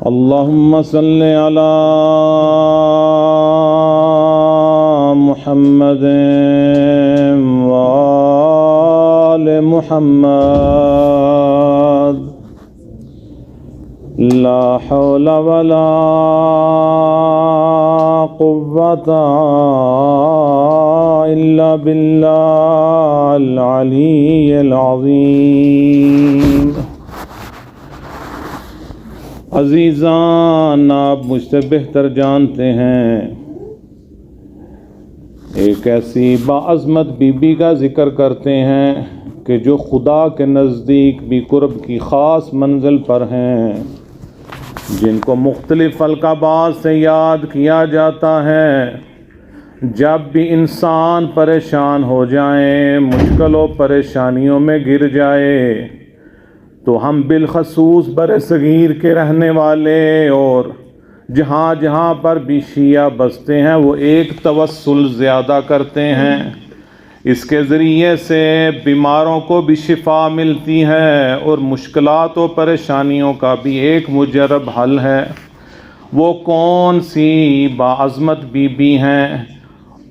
اللهم صل على محمد وآل محمد لا حول ولا قوة إلا بالله العلي العظيم۔ عزیزان، آپ مجھ سے بہتر جانتے ہیں، ایک ایسی باعظمت بی بی کا ذکر کرتے ہیں کہ جو خدا کے نزدیک بھی قرب کی خاص منزل پر ہیں، جن کو مختلف القابات سے یاد کیا جاتا ہے۔ جب بھی انسان پریشان ہو جائیں، مشکل و پریشانیوں میں گر جائے، تو ہم بالخصوص برصغیر کے رہنے والے اور جہاں جہاں پر بھی شیعہ بستے ہیں وہ ایک توسل زیادہ کرتے ہیں۔ اس کے ذریعے سے بیماروں کو بھی شفا ملتی ہے اور مشکلات و پریشانیوں کا بھی ایک مجرب حل ہے۔ وہ کون سی باعظمت بی بی ہیں؟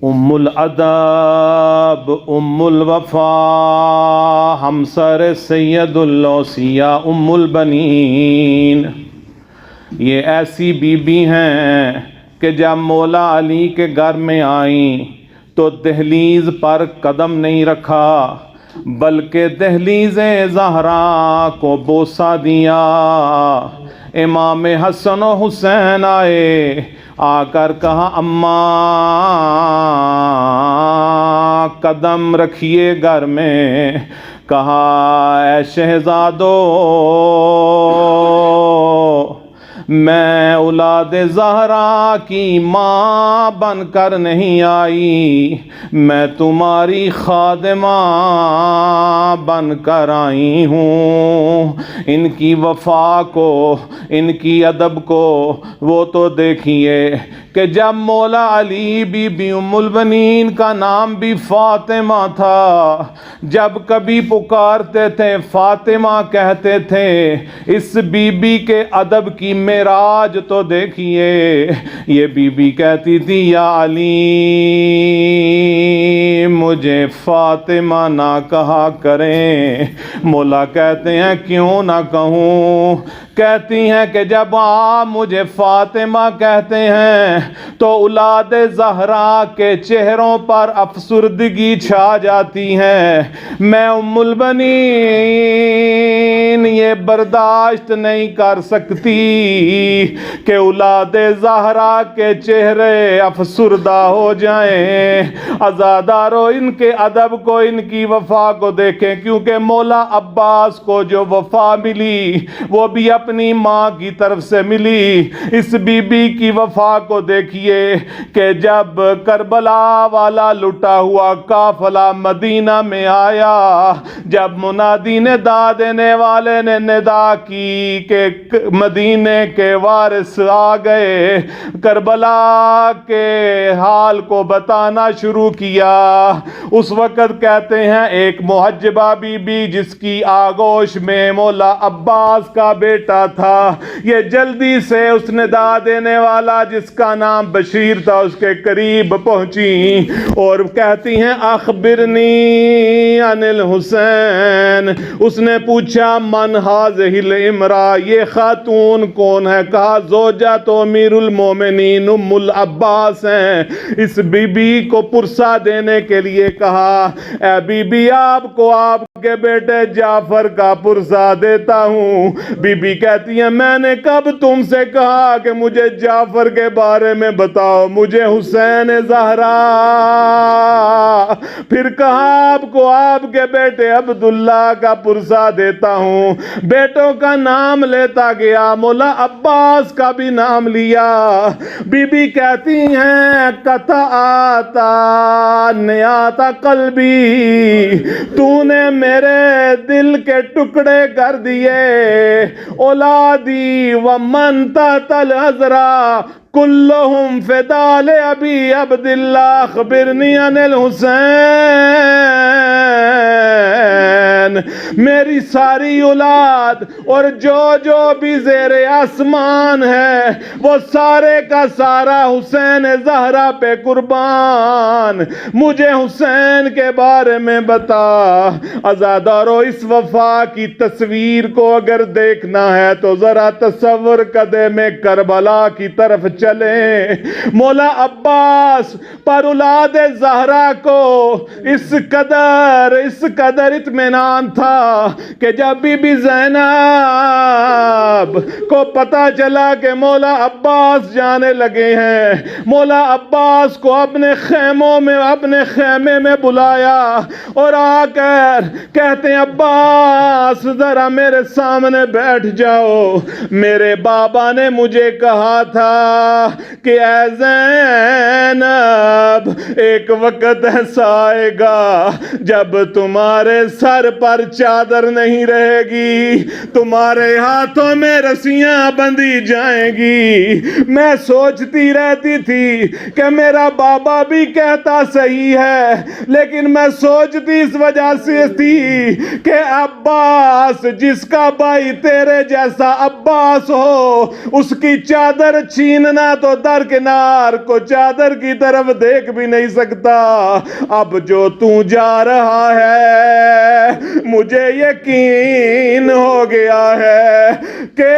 ام الادب، ام الوفا، ہمسر سید الاوصیاء، ام البنین۔ یہ ایسی بی بی ہیں کہ جب مولا علی کے گھر میں آئیں تو دہلیز پر قدم نہیں رکھا، بلکہ دہلیز زہرا کو بوسہ دیا۔ امام حسن و حسین آئے، آ کر کہا اماں قدم رکھیے گھر میں۔ کہا اے شہزادو، میں اولاد زہرا کی ماں بن کر نہیں آئی، میں تمہاری خادمہ بن کر آئی ہوں۔ ان کی وفا کو، ان کی ادب کو وہ تو دیکھیے کہ جب مولا علی بی بی ام البنین کا نام بھی فاطمہ تھا، جب کبھی پکارتے تھے فاطمہ کہتے تھے۔ اس بی بی کے ادب کی معراج تو دیکھیے، یہ بی بی کہتی تھی یا علی مجھے فاطمہ نہ کہا کریں۔ مولا کہتے ہیں کیوں نہ کہوں؟ کہتی ہیں کہ جب آپ مجھے فاطمہ کہتے ہیں تو اولاد زہرا کے چہروں پر افسردگی چھا جاتی ہے۔ میں ام البنین یہ برداشت نہیں کر سکتی کہ اولاد زہرا کے چہرے افسردہ ہو جائیں۔ عزادارو، ان کے ادب کو، ان کی وفا کو دیکھیں، کیونکہ مولا عباس کو جو وفا ملی وہ بھی اپنی ماں کی طرف سے ملی۔ اس بی بی کی وفا کو دیکھیے کہ جب کربلا والا لٹا ہوا قافلہ مدینہ میں آیا، جب منادی نے دا دینے والے نے ندا کی کہ مدینے کے وارث آ گئے، کربلا کے حال کو بتانا شروع کیا۔ اس وقت کہتے ہیں ایک محجبہ بی بی جس کی آغوش میں مولا عباس کا بیٹا تھا، یہ جلدی سے اس ندا دینے والا جس کا نام بشیر تھا اس کے قریب پہنچی اور کہتی ہیں اخبرنی عن الحسین۔ اس نے پوچھا من هذه الامرأة، یہ خاتون کون ہے؟ کہا زوجہ تو امیر المومنین ام العباس ہیں۔ اس بی بی کو پرسہ دینے کے لیے کہا اے بی بی آپ کو آپ کے بیٹے جعفر کا پرسہ دیتا ہوں۔ بی بی کہتی ہیں میں نے کب تم سے کہا کہ مجھے جعفر کے بارے میں بتاؤ، مجھے حسین زہرا۔ پھر کہا آپ کو آپ کے بیٹے عبداللہ کا پرسہ دیتا ہوں۔ بیٹوں کا نام لیتا گیا، مولا عباس کا بھی نام لیا۔ بی بی کہتی ہیں قطعاتا نیاتا قلبی، تو نے میرے دل کے ٹکڑے کر دیے۔ اولادی ومن تحت الحجرہ کلہم فدا لابی عبداللہ اخبرنی عن الحسین۔ حسین، میری ساری اولاد اور جو بھی زیر آسمان ہے وہ سارے کا سارا حسین زہرا پہ قربان۔ مجھے حسین کے بارے میں بتا۔ عزادارو، اس وفا کی تصویر کو اگر دیکھنا ہے تو ذرا تصور قدے میں کربلا کی طرف چلیں۔ مولا عباس پر اولاد زہرا کو اس قدر اطمینان تھا کہ جب بی بی زینب کو پتہ چلا کہ مولا عباس جانے لگے ہیں، مولا عباس کو اپنے خیمے میں بلایا اور آ کر کہتے ہیں عباس ذرا میرے سامنے بیٹھ جاؤ، میرے بابا نے مجھے کہا تھا کہ اے زینب ایک وقت ایسا آئے گا جب تمہارے سر پر چادر نہیں رہے گی، تمہارے ہاتھوں میں رسیاں بندھی جائیں گی۔ میں سوچتی رہتی تھی کہ میرا بابا بھی کہتا صحیح ہے، لیکن میں سوچتی اس وجہ سے تھی کہ عباس جس کا بھائی تیرے جیسا عباس ہو اس کی چادر چھیننا تو درکنار کو چادر کی طرف دیکھ بھی نہیں سکتا۔ اب جو تو جا رہا ہے مجھے یقین ہو گیا ہے کہ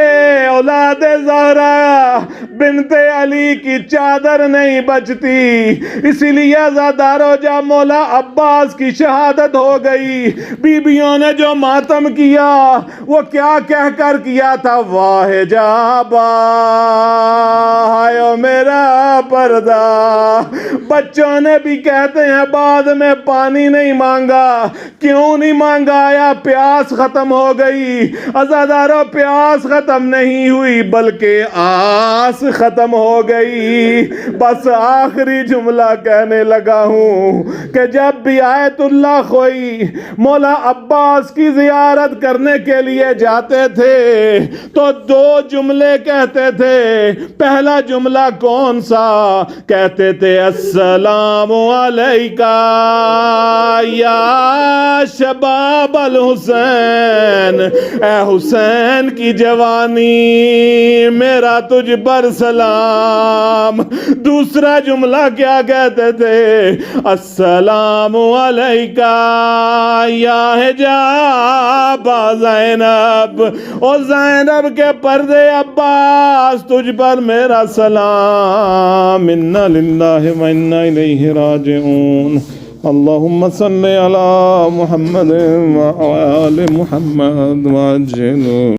اولاد زہرا بنت علی کی چادر نہیں بچتی، اسی لیے عزادارو جب مولا عباس کی شہادت ہو گئی، بیویوں نے جو ماتم کیا وہ کیا کہہ کر کیا تھا، واہ جابا ہائے میرا پردہ۔ بچوں نے بھی کہتے ہیں بعد میں پانی نہیں مانگا، کیوں نہیں مانگا؟ آیا پیاس ختم ہو گئی؟ عزادارو پیاس ختم نہیں ہوئی بلکہ آس ختم ہو گئی۔ بس آخری جملہ کہنے لگا ہوں کہ جب بھی آیت اللہ خوئی مولا عباس کی زیارت کرنے کے لیے جاتے تھے تو دو جملے کہتے تھے۔ پہلا جملہ کون سا؟ کہتے تھے السلام علیکہ یا شباب الحسین، اے حسین کی جوانی میرا تجھ پر سلام۔ دوسرا جملہ کیا کہتے تھے؟ السلام علیکہ یا حجاب زینب، اور زینب کے پردے عباس تجھ پر میرا سلام۔ انا للہ و انا الیہ راجعون۔ اللہم صلی علی محمد و آل محمد وعجل